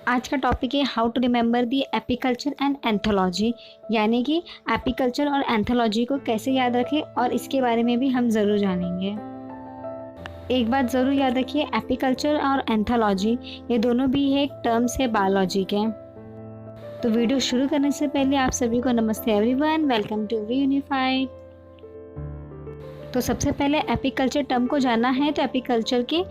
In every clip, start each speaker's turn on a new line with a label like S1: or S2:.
S1: आज का टॉपिक है how to remember the apiculture and anthology, यानी कि एपिकल्चर और एंथोलॉजी को कैसे याद रखें और इसके बारे में भी हम ज़रूर जानेंगे। एक बात ज़रूर याद रखिए, एपिकल्चर और एंथोलॉजी ये दोनों भी एक टर्म्स है बायोलॉजी के। तो वीडियो शुरू करने से पहले आप सभी को नमस्ते everyone, welcome to we unified. तो सबसे पहले एपिकल्चर टर्म को जानना है तो एपिकल्चर के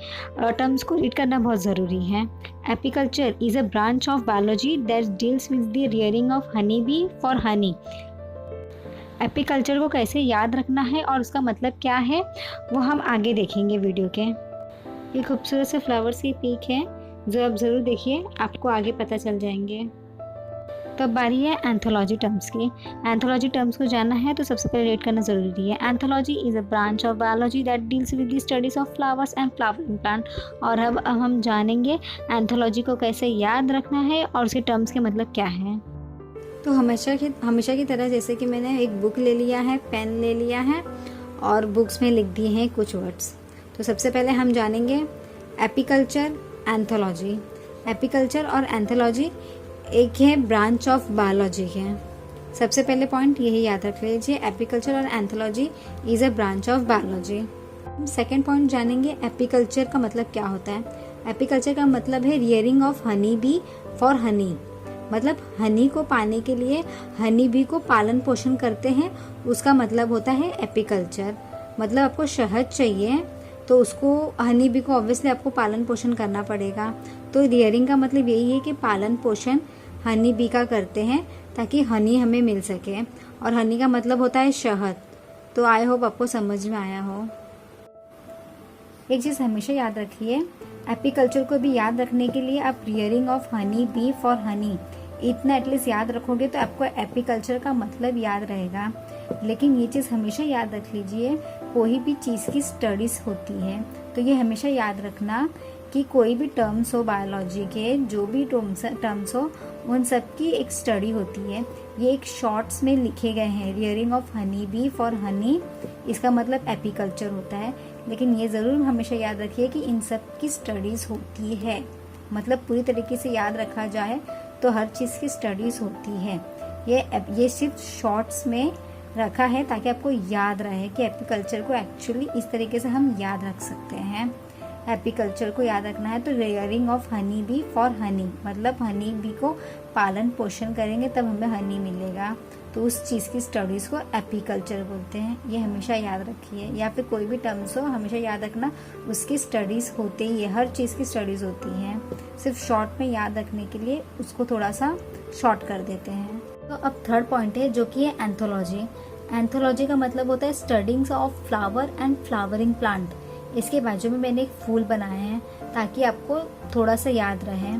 S1: टर्म्स को रीड करना बहुत ज़रूरी है। Apiculture is a branch of biology that deals with the rearing of honey bee for Honey. Apiculture को कैसे याद रखना है और उसका मतलब क्या है वो हम आगे देखेंगे वीडियो के। ये खूबसूरत से फ्लावर्स की पिक है जो आप ज़रूर देखिए, आपको आगे पता चल जाएंगे। तो अब बारी है एंथोलॉजी टर्म्स की। एंथोलॉजी टर्म्स को जानना है तो सबसे पहले रीड करना ज़रूरी है। Anthology is a branch of biology that deals with the studies of flowers and flowering plant. और अब हम जानेंगे एंथोलॉजी को कैसे याद रखना है और उसके टर्म्स के मतलब क्या है। तो हमेशा की तरह जैसे कि मैंने एक बुक ले लिया है, पेन ले लिया है और बुक्स में लिख दिए हैं कुछ वर्ड्स। तो सबसे पहले हम जानेंगे एपिकल्चर, एंथोलॉजी। एपिकल्चर और एंथोलॉजी एक है ब्रांच ऑफ बायोलॉजी है। सबसे पहले पॉइंट यही याद रख लीजिए, एपिकल्चर और anthology is a branch of biology. Second point जानेंगे एपिकल्चर का मतलब क्या होता है। एपिकल्चर का मतलब है rearing of honey bee for Honey, मतलब हनी को पाने के लिए हनी बी को पालन पोषण करते हैं, उसका मतलब होता है एपिकल्चर। मतलब आपको शहद चाहिए तो उसको हनी बी को ऑब्वियसली आपको पालन पोषण करना पड़ेगा। तो रियरिंग का मतलब यही है कि पालन पोषण हनी बी का करते हैं ताकि हनी हमें मिल सके, और हनी का मतलब होता है शहद। तो आई होप आपको समझ में आया हो। एक चीज़ हमेशा याद रखिए, एपिकल्चर को भी याद रखने के लिए आप rearing of honey bee for Honey इतना एटलीस्ट याद रखोगे तो आपको एपिकल्चर का मतलब याद रहेगा। लेकिन ये चीज़ हमेशा याद रख लीजिए, कोई भी चीज़ की स्टडीज़ होती है तो ये हमेशा याद रखना कि कोई भी टर्म्स हो बायोलॉजी के, जो भी टर्म्स हो उन सब की एक स्टडी होती है। ये एक शॉर्ट्स में लिखे गए हैं, rearing of honey bee for Honey, इसका मतलब एपिकल्चर होता है। लेकिन ये ज़रूर हमेशा याद रखिए कि इन सब की स्टडीज़ होती है, मतलब पूरी तरीके से याद रखा जाए तो हर चीज़ की स्टडीज़ होती है। ये सिर्फ शॉर्ट्स में रखा है ताकि आपको याद रहे कि एपिकल्चर को एक्चुअली इस तरीके से हम याद रख सकते हैं। एपिकल्चर को याद रखना है तो rearing of honey bee for Honey, मतलब हनी बी को पालन पोषण करेंगे तब हमें हनी मिलेगा, तो उस चीज़ की स्टडीज़ को एपिकल्चर बोलते हैं। ये हमेशा याद रखिए, या फिर कोई भी टर्म्स हो हमेशा याद रखना उसकी स्टडीज़ होते ही है, हर चीज़ की स्टडीज़ होती हैं। सिर्फ शॉर्ट में याद रखने के लिए उसको थोड़ा सा शॉर्ट कर देते हैं। तो अब थर्ड पॉइंट है जो कि है एंथोलॉजी। एंथोलॉजी का मतलब होता है studies of flower and flowering plant. इसके बाजू में मैंने एक फूल बनाया है ताकि आपको थोड़ा सा याद रहे।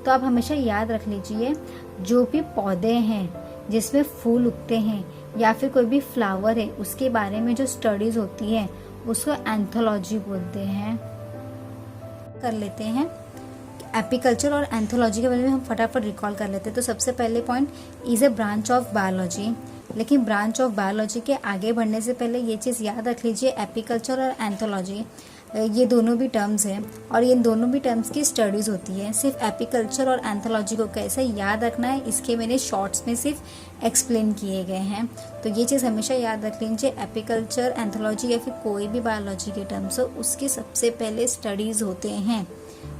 S1: तो आप हमेशा याद रख लीजिए, जो भी पौधे हैं जिसमें फूल उगते हैं या फिर कोई भी फ्लावर है उसके बारे में जो स्टडीज होती है उसको एंथोलॉजी बोलते हैं। कर लेते हैं एपिकल्चर और एंथोलॉजी के बारे में हम फटाफट रिकॉल कर लेते हैं। तो सबसे पहले point is a branch of biology. लेकिन ब्रांच ऑफ बायोलॉजी के आगे बढ़ने से पहले ये चीज़ याद रख लीजिए, एपिकल्चर और एंथोलॉजी ये दोनों भी टर्म्स हैं और ये दोनों भी टर्म्स की स्टडीज़ होती है। सिर्फ एपिकल्चर और एंथोलॉजी को कैसे याद रखना है इसके मैंने शॉर्ट्स में सिर्फ एक्सप्लेन किए गए हैं। तो ये चीज़ हमेशा याद रख लीजिए, एपिकल्चर, एंथोलॉजी या फिर कोई भी बायोलॉजी के टर्म्स हो उसके सबसे पहले स्टडीज़ होते हैं।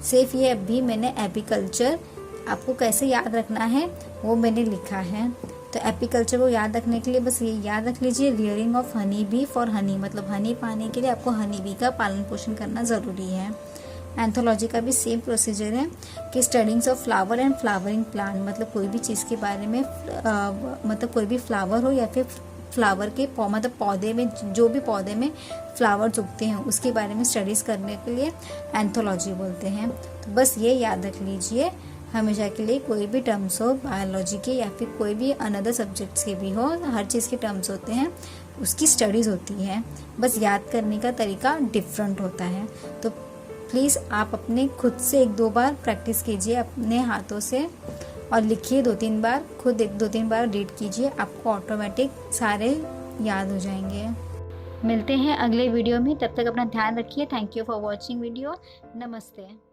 S1: सिर्फ ये अभी मैंने एपिकल्चर आपको कैसे याद रखना है वो मैंने लिखा है। तो एपिकल्चर को याद रखने के लिए बस ये याद रख लीजिए, rearing of honey bee for Honey, मतलब हनी पाने के लिए आपको हनी बी का पालन पोषण करना ज़रूरी है। एंथोलॉजी का भी सेम प्रोसीजर है कि studies of flower and flowering plant, मतलब कोई भी चीज़ के बारे में मतलब कोई भी फ्लावर हो या फिर फ्लावर के मतलब पौधे में, जो भी पौधे में फ्लावर्स उगते हैं उसके बारे में स्टडीज़ करने के लिए एंथोलॉजी बोलते हैं। तो बस ये याद रख लीजिए हमेशा के लिए, कोई भी टर्म्स हो बायोलॉजी के या फिर कोई भी अनदर सब्जेक्ट्स के भी हो, हर चीज़ के टर्म्स होते हैं, उसकी स्टडीज़ होती है, बस याद करने का तरीका डिफरेंट होता है। तो प्लीज़ आप अपने खुद से 1-2 बार प्रैक्टिस कीजिए अपने हाथों से और लिखिए 2-3 बार, खुद 1-2-3 बार रीड कीजिए, आपको ऑटोमेटिक सारे याद हो जाएंगे। मिलते हैं अगले वीडियो में, तब तक अपना ध्यान रखिए। Thank you for watching video. नमस्ते।